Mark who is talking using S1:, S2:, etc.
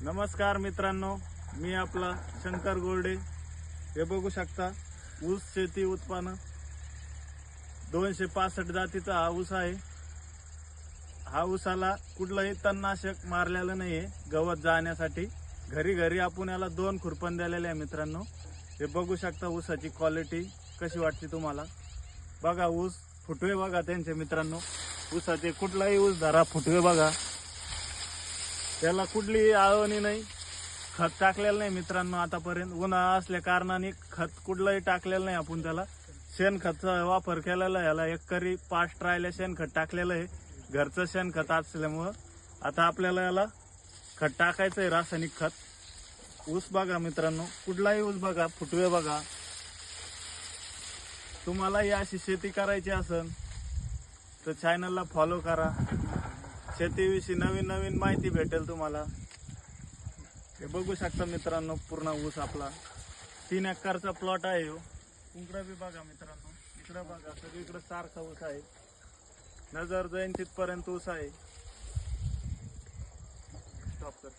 S1: नमस्कार मित्रांनो, मी आपला शंकर गोरडे। हे बघू शकता ऊस शेती उत्पन्न 265 जातीचा हा ऊस आहे। हा ऊसाला कुठलंही तणनाशक मारलेलं नाहीये गवत जाण्यासाठी। घरी घरी आपण याला 2 खुरपण दिलेले आहे मित्रांनो। हे बघू शकता ऊसाची क्वालिटी कशी वाटते तुम्हाला। बघा ऊस फुटवे बघा त्यांचे मित्रांनो, ऊसाचे कुठलाही ऊस धरा फुटवे बघा, त्याला कुठलीही आळवणी नाही, खत टाकलेलं नाही मित्रांनो। आतापर्यंत उन्हाळा असल्या कारणाने खत कुठलंही टाकलेलं नाही आपण त्याला। शेणखताचा वापर केलेला आहे याला, एकरी 5 ट्रायला शेणखत टाकलेलं आहे घरचं शेणखत असल्यामुळं। आता आपल्याला याला खत टाकायचं आहे, रासायनिक खत। ऊस बघा मित्रांनो, कुठलाही ऊस बघा फुटवे बघा। तुम्हालाही अशी शेती करायची असेल तर चॅनलला फॉलो करा, शेतीविषयी नवीन नवीन माहिती भेटेल तुम्हाला। हे बघू शकता मित्रांनो, पूर्ण ऊस आपला 3 एकरचा प्लॉट आहे। इकडे बी बघा मित्रांनो, इकडे बघा, सगळीकडे सारखा ऊस आहे, नजर जाईन तिथपर्यंत ऊस आहे। स्टॉप कर।